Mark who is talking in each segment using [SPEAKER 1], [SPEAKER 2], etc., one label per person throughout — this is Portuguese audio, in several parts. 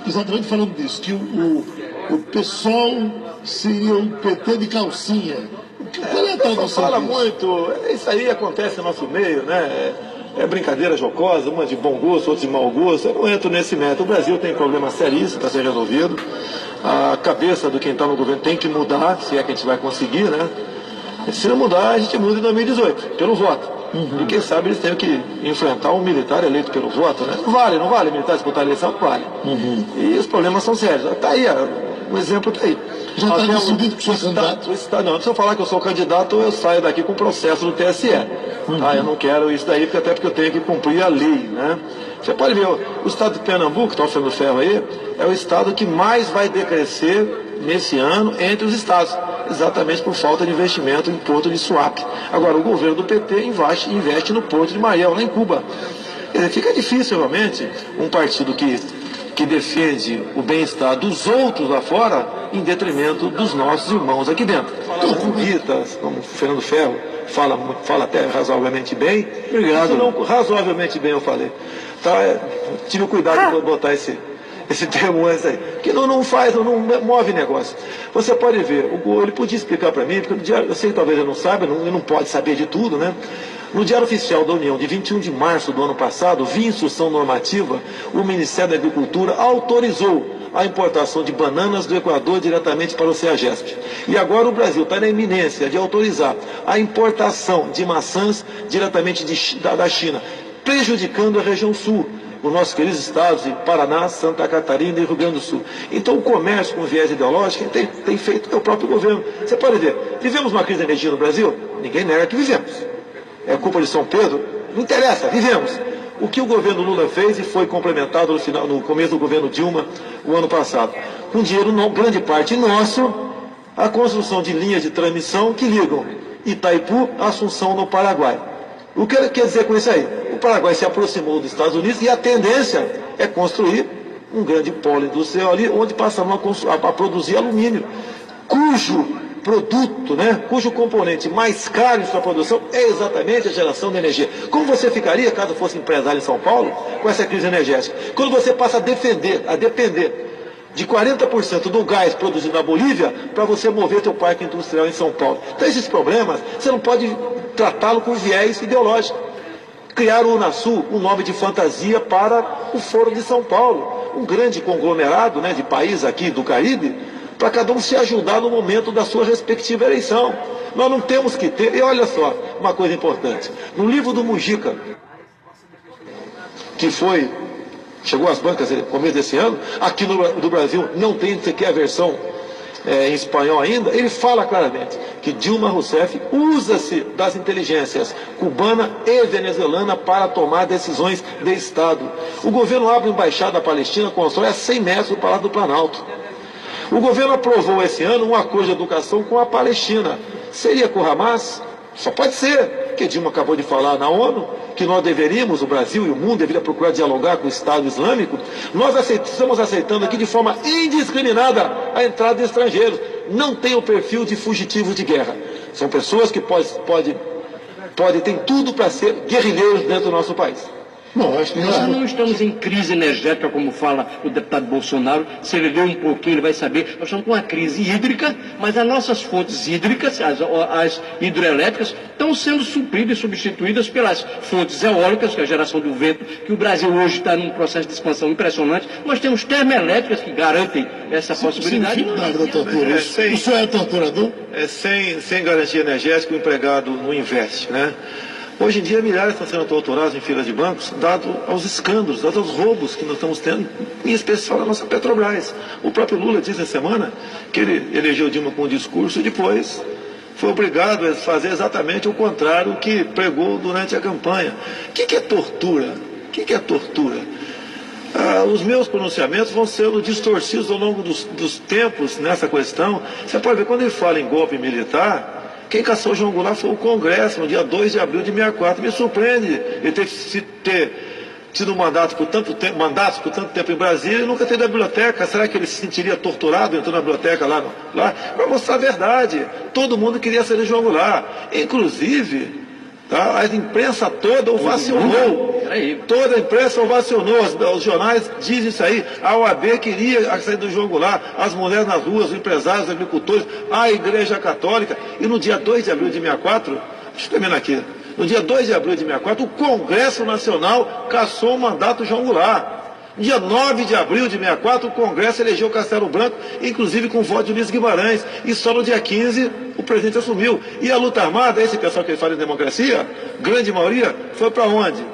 [SPEAKER 1] exatamente falando disso, que o PSOL seria um PT de calcinha. Qual é a tradução
[SPEAKER 2] fala
[SPEAKER 1] disso?
[SPEAKER 2] muito, isso aí acontece no nosso meio, né? É brincadeira jocosa, uma de bom gosto, outra de mau gosto. Eu não entro nesse método. O Brasil tem problema seríssimo para ser resolvido. A cabeça do quem está no governo tem que mudar, se é que a gente vai conseguir, né? Se não mudar, a gente muda em 2018, pelo voto. E quem sabe eles têm que enfrentar um militar eleito pelo voto, né? Não vale militar disputar a eleição? Vale. E os problemas são sérios. Está aí, um exemplo está aí.
[SPEAKER 1] Já está decidido que o senhor é candidato?
[SPEAKER 2] Não, se eu falar que eu sou candidato, eu saio daqui com o processo do TSE. Tá? Eu não quero isso daí, até porque eu tenho que cumprir a lei, né? Você pode ver, o estado de Pernambuco, que está oferecendo ferro aí, é o estado que mais vai decrescer nesse ano entre os estados, exatamente por falta de investimento em Porto de Suape. Agora, o governo do PT investe no Porto de Mariel, lá em Cuba. Quer dizer, fica difícil, realmente, um partido que defende o bem-estar dos outros lá fora em detrimento dos nossos irmãos aqui dentro. Como Rita, como Fernando Ferro, fala até razoavelmente bem.
[SPEAKER 1] Obrigado.
[SPEAKER 2] Não, razoavelmente bem eu falei. Tá, tive o cuidado de botar esse termo aí, que não move negócio. Você pode ver, ele podia explicar para mim, porque no diário, eu sei que talvez ele não saiba, ele não pode saber de tudo, né? No Diário Oficial da União, de 21 de março do ano passado, via instrução normativa, o Ministério da Agricultura autorizou a importação de bananas do Equador diretamente para o CEAGESP. E agora o Brasil está na iminência de autorizar a importação de maçãs diretamente da China, prejudicando a região sul, os nossos queridos estados de Paraná, Santa Catarina e Rio Grande do Sul. Então o comércio com viés ideológico tem feito o próprio governo. Você pode ver, vivemos uma crise de energia no Brasil? Ninguém nega que vivemos. É culpa de São Pedro? Não interessa, vivemos. O que o governo Lula fez e foi complementado no começo do governo Dilma, o ano passado. Com dinheiro, grande parte nosso, a construção de linhas de transmissão que ligam Itaipu a Assunção, no Paraguai. O que quer dizer com isso aí? O Paraguai se aproximou dos Estados Unidos e a tendência é construir um grande polo industrial ali, onde passarão a produzir alumínio, cujo componente mais caro em sua produção é exatamente a geração de energia. Como você ficaria, caso fosse empresário em São Paulo, com essa crise energética? Quando você passa a depender de 40% do gás produzido na Bolívia para você mover seu parque industrial em São Paulo. Então esses problemas, você não pode tratá-lo com viés ideológico. Criaram o Unasul, um nome de fantasia para o Foro de São Paulo, um grande conglomerado, né, de países aqui do Caribe, para cada um se ajudar no momento da sua respectiva eleição. Nós não temos que ter... E olha só, uma coisa importante. No livro do Mujica, que chegou às bancas no começo desse ano, aqui no Brasil não tem sequer a versão em espanhol ainda, ele fala claramente que Dilma Rousseff usa-se das inteligências cubana e venezuelana para tomar decisões de Estado. O governo abre embaixada na Palestina, constrói a 100 metros do Palácio do Planalto. O governo aprovou esse ano um acordo de educação com a Palestina. Seria com o Hamas? Só pode ser, porque Dilma acabou de falar na ONU que nós deveríamos, o Brasil e o mundo, deveria procurar dialogar com o Estado Islâmico. Nós estamos aceitando aqui de forma indiscriminada a entrada de estrangeiros. Não tem o perfil de fugitivos de guerra. São pessoas que têm tudo para ser guerrilheiros dentro do nosso país.
[SPEAKER 3] Bom, acho que nós não estamos em crise energética, como fala o deputado Bolsonaro. Se ele ler um pouquinho, ele vai saber. Nós estamos com uma crise hídrica, mas as nossas fontes hídricas, as hidroelétricas, estão sendo supridas e substituídas pelas fontes eólicas, que é a geração do vento, que o Brasil hoje está num processo de expansão impressionante. Nós temos termoelétricas que garantem essa possibilidade.
[SPEAKER 1] O senhor é torturador?
[SPEAKER 2] Sem garantia energética, o empregado não investe, né? Hoje em dia, milhares estão sendo torturados em filas de bancos, dado aos escândalos, dado aos roubos que nós estamos tendo, em especial na nossa Petrobras. O próprio Lula disse essa semana que ele elegeu Dilma com um discurso e depois foi obrigado a fazer exatamente o contrário do que pregou durante a campanha. O que é tortura? O que é tortura? Os meus pronunciamentos vão sendo distorcidos ao longo dos tempos nessa questão. Você pode ver, quando ele fala em golpe militar, quem caçou João Goulart foi o Congresso, no dia 2 de abril de 64. Me surpreende ele ter tido mandatos por tanto tempo em Brasília e nunca ter ido à biblioteca. Será que ele se sentiria torturado entrando na biblioteca lá? Para mostrar a verdade. Todo mundo queria ser João Goulart. Inclusive, a imprensa toda o vacinou. Toda a imprensa ovacionou, os jornais dizem isso aí. A OAB queria a saída do João Goulart, as mulheres nas ruas, os empresários, os agricultores, a Igreja Católica. E no dia 2 de abril de 64, deixa eu terminar aqui, no dia 2 de abril de 64, o Congresso Nacional cassou o mandato do João Goulart. No dia 9 de abril de 64, o Congresso elegeu Castelo Branco, inclusive com o voto de Ulisses Guimarães. E só no dia 15, o presidente assumiu. E a luta armada, esse pessoal que fala em democracia, grande maioria, foi para onde?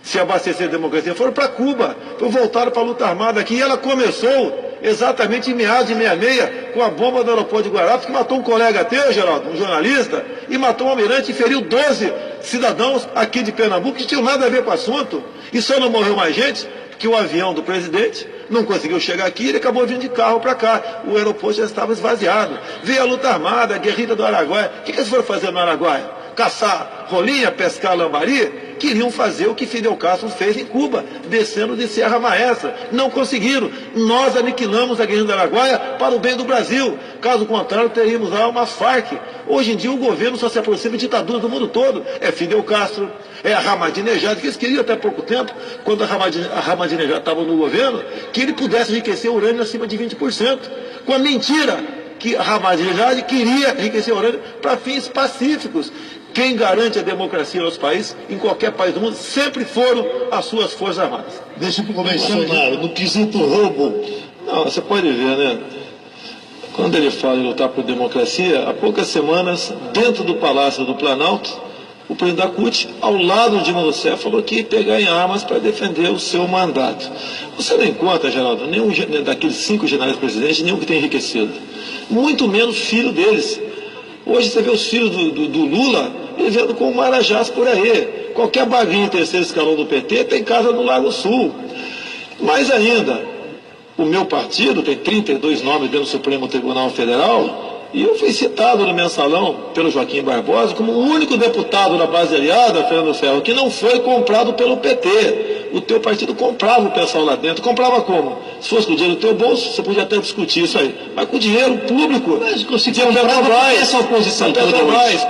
[SPEAKER 2] Se abastecer de democracia, foram para Cuba. Voltaram para a luta armada aqui. E ela começou exatamente em meados de 66, com a bomba do aeroporto de Guararapes, que matou um colega teu, Geraldo, um jornalista, e matou um almirante e feriu 12 cidadãos aqui de Pernambuco que tinham nada a ver com o assunto. E só não morreu mais gente que o avião do presidente não conseguiu chegar aqui, ele acabou vindo de carro para cá. O aeroporto já estava esvaziado. Veio a luta armada, a guerrilha do Araguaia. O que eles foram fazer no Araguaia? Caçar rolinha, pescar lambari? Queriam fazer o que Fidel Castro fez em Cuba, descendo de Serra Maestra. Não conseguiram. Nós aniquilamos a guerrilha do Araguaia para o bem do Brasil. Caso contrário, teríamos lá uma Farc. Hoje em dia o governo só se aproxima de ditaduras do mundo todo. É Fidel Castro, é a Ahmadinejad, que eles queriam até pouco tempo, quando a Ahmadinejad estava no governo, que ele pudesse enriquecer urânio acima de 20%. Com a mentira que a Ahmadinejad queria enriquecer urânio para fins pacíficos. Quem garante a democracia nos países, em qualquer país do mundo, sempre foram as suas Forças Armadas.
[SPEAKER 1] Deixa para o Bolsonaro, no quesito roubo.
[SPEAKER 2] Não, você pode ver, né? Quando ele fala em lutar por democracia, há poucas semanas, dentro do Palácio do Planalto, o presidente da CUT, ao lado de Dilma Rousseff, falou que ia pegar em armas para defender o seu mandato. Você não encontra, Geraldo, nenhum daqueles 5 generais presidentes, nenhum que tenha enriquecido. Muito menos filho deles. Hoje você vê os filhos do Lula vivendo com marajás por aí. Qualquer bagrinho terceiro escalão do PT tem casa no Lago Sul. Mais ainda, o meu partido tem 32 nomes dentro do Supremo Tribunal Federal, e eu fui citado no mensalão pelo Joaquim Barbosa como o único deputado da base aliada, Fernando Ferro, que não foi comprado pelo PT. O teu partido comprava o pessoal lá dentro. Comprava como? Se fosse com o dinheiro do teu bolso, você podia até discutir isso aí. Mas com o dinheiro público.
[SPEAKER 3] Mas conseguiu comprar essa oposição toda hoje.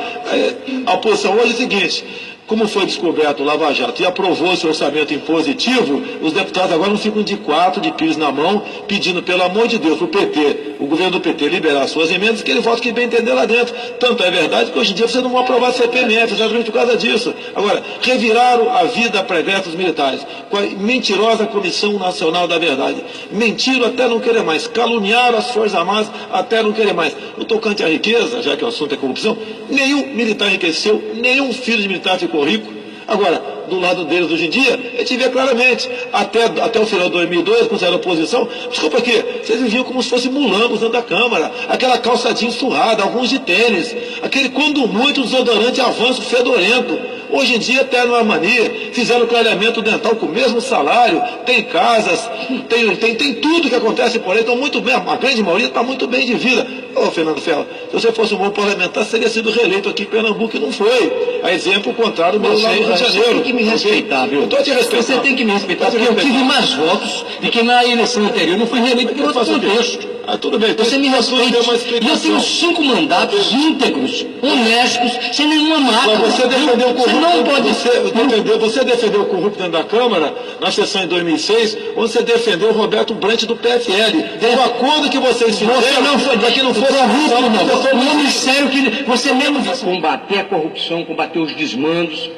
[SPEAKER 2] A oposição hoje é o seguinte: como foi descoberto o Lava Jato e aprovou esse orçamento impositivo, os deputados agora não ficam de 4 de pires na mão, pedindo, pelo amor de Deus, para o PT, o governo do PT, liberar suas emendas, que ele vote que bem entender lá dentro. Tanto é verdade que hoje em dia você não vai aprovar a CPMF, exatamente por causa disso. Agora, reviraram a vida pregressa dos militares, com a mentirosa Comissão Nacional da Verdade. Mentiram até não querer mais, caluniaram as Forças Armadas até não querer mais. No tocante à riqueza, já que o assunto é corrupção, nenhum militar enriqueceu, nenhum filho de militar ficou rico. Agora, do lado deles hoje em dia, a gente vê claramente, até o final de 2002, quando era oposição, desculpa aqui, vocês viviam como se fossem mulambos dentro da Câmara, aquela calçadinha surrada, alguns de tênis, aquele quando muito desodorante avanço fedorento. Hoje em dia, até numa mania, fizeram clareamento dental com o mesmo salário, tem casas, tem tudo que acontece por aí, estão muito bem, a grande maioria está muito bem de vida. Ô, Fernando Ferro, se você fosse um bom parlamentar, seria sido reeleito aqui em Pernambuco e não foi. A exemplo contrário, meu lá no Rio de Janeiro.
[SPEAKER 3] Você tem que me respeitar, viu?
[SPEAKER 2] Eu estou te respeitando.
[SPEAKER 3] Você tem que me respeitar, porque eu tive mais votos de que na eleição anterior não foi reeleito por outro contexto.
[SPEAKER 2] Tudo bem.
[SPEAKER 3] Você me respeita. E eu tenho 5 mandatos íntegros, honestos, sem nenhuma mácula.
[SPEAKER 2] Mas você defendeu o corrupto.
[SPEAKER 3] Você não pode
[SPEAKER 2] ser. Você defendeu o corrupto dentro da Câmara, na sessão em 2006, onde você defendeu o Roberto Brant do PFL. O acordo que vocês fizeram.
[SPEAKER 3] Você não foi
[SPEAKER 2] para que não fosse
[SPEAKER 3] corrupto, não. O ministério que você mesmo disse. Combater a corrupção, combater os desmandos.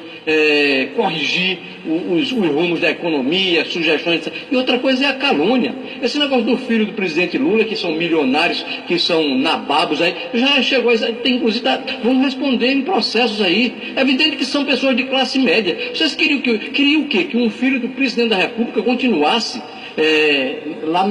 [SPEAKER 3] Corrigir os rumos da economia, sugestões. E outra coisa é a calúnia. Esse negócio do filho do presidente Lula, que são milionários, que são nababos aí, já chegou a... Tem, inclusive, vão responder em processos aí. É evidente que são pessoas de classe média. Vocês queriam o quê? Que um filho do presidente da República continuasse lá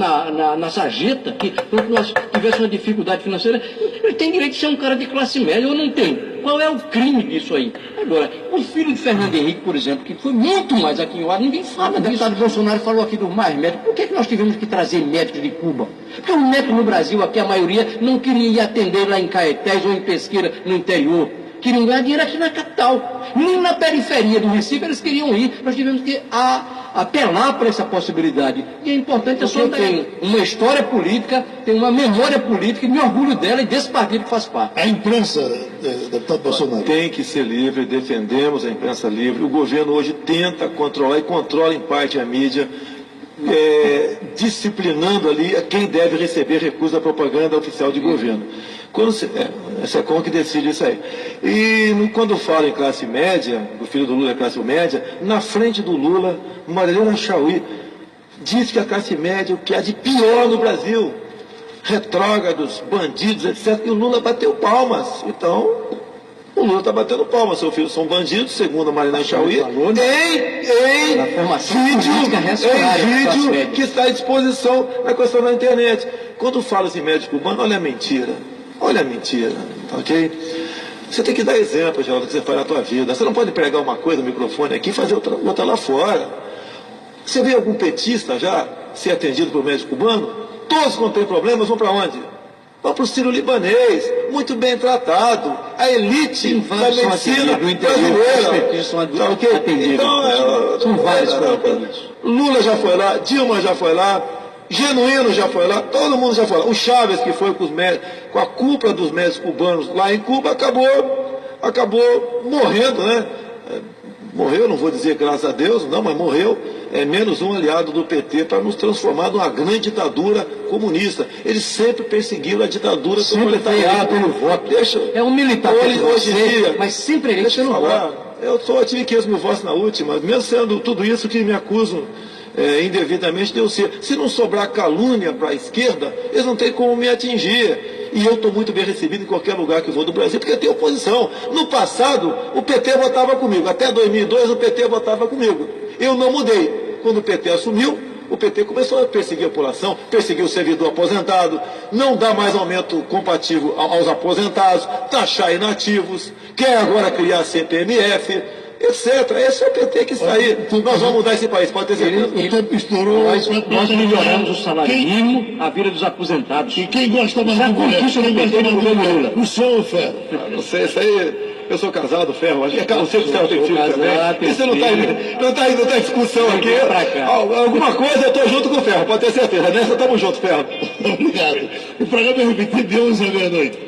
[SPEAKER 3] na sarjeta, que nós tivéssemos uma dificuldade financeira. Ele tem direito de ser um cara de classe média ou não tem? Qual é o crime disso aí? Agora, o filho de Fernando Henrique, por exemplo, que foi muito mais aquinhoado, ninguém fala disso. O deputado Bolsonaro falou aqui dos mais médicos. Por que nós tivemos que trazer médicos de Cuba? Porque o médico no Brasil, aqui a maioria, não queria ir atender lá em Caetés ou em Pesqueira, no interior. Queriam ganhar dinheiro aqui na capital. Nem na periferia do Recife eles queriam ir. Nós tivemos que apelar para essa possibilidade. E é importante, eu tenho uma história política, tenho uma memória política, e me orgulho dela e desse partido que faz parte.
[SPEAKER 1] A imprensa, deputado Bolsonaro,
[SPEAKER 2] tem que ser livre, defendemos a imprensa livre. O governo hoje tenta controlar, e controla em parte a mídia, disciplinando ali a quem deve receber recursos da propaganda oficial de governo. É SECOM que decide isso aí. E quando fala em classe média, o filho do Lula é classe média, na frente do Lula, Marilena Chauí diz que a classe média é o que há de pior no Brasil. Retrógrados, bandidos, etc. E o Lula bateu palmas. Então, o Lula está batendo palmas. Seu filho são bandidos, segundo a Marilena Chauí, em vídeo que está à disposição na questão da internet. Quando fala-se em médico cubano, olha a mentira. Olha a mentira, ok? Você tem que dar exemplo, Geraldo, que você faz na tua vida. Você não pode pregar uma coisa no microfone aqui e fazer outra lá fora. Você vê algum petista já ser atendido por médico cubano? Todos, quando têm problemas, vão para onde? Vão para o Sírio-Libanês, muito bem tratado. A elite da medicina brasileira.
[SPEAKER 3] São vários que foram atendidos.
[SPEAKER 2] Lula já foi lá, Dilma já foi lá, Genuíno já foi lá, todo mundo já foi lá. O Chávez, que foi com a cúpula dos médicos cubanos lá em Cuba, acabou morrendo, né? Morreu, não vou dizer graças a Deus, não, mas morreu, menos um aliado do PT para nos transformar numa grande ditadura comunista. Eles sempre perseguiram a ditadura do proletariado.
[SPEAKER 3] Pelo voto.
[SPEAKER 2] É um militar. Hoje em dia,
[SPEAKER 3] mas sempre ele pelo voto.
[SPEAKER 2] Eu tive 500 mil votos na última, mesmo sendo tudo isso que me acusam indevidamente de eu ser. Se não sobrar calúnia para a esquerda, eles não têm como me atingir. E eu estou muito bem recebido em qualquer lugar que vou do Brasil, porque tem oposição. No passado, o PT votava comigo. Até 2002, o PT votava comigo. Eu não mudei. Quando o PT assumiu, o PT começou a perseguir a população, perseguir o servidor aposentado, não dá mais aumento compatível aos aposentados, taxar inativos, quer agora criar CPMF, etc. Esse é o PT que está aí. Nós vamos mudar esse país, pode ter certeza.
[SPEAKER 1] O tempo estourou.
[SPEAKER 3] Nós melhoramos o salário mínimo, a vida dos aposentados.
[SPEAKER 1] E quem gosta mais do governo? O senhor, Ferro.
[SPEAKER 2] Não sei, isso aí... Eu sou casado, Ferro. Acho que é você que tem filho também. Isso não está em discussão aqui. Alguma coisa eu estou junto com o Ferro, pode ter certeza. Nessa estamos juntos, Ferro.
[SPEAKER 1] Obrigado. O programa é repetido de 11 à meia-noite.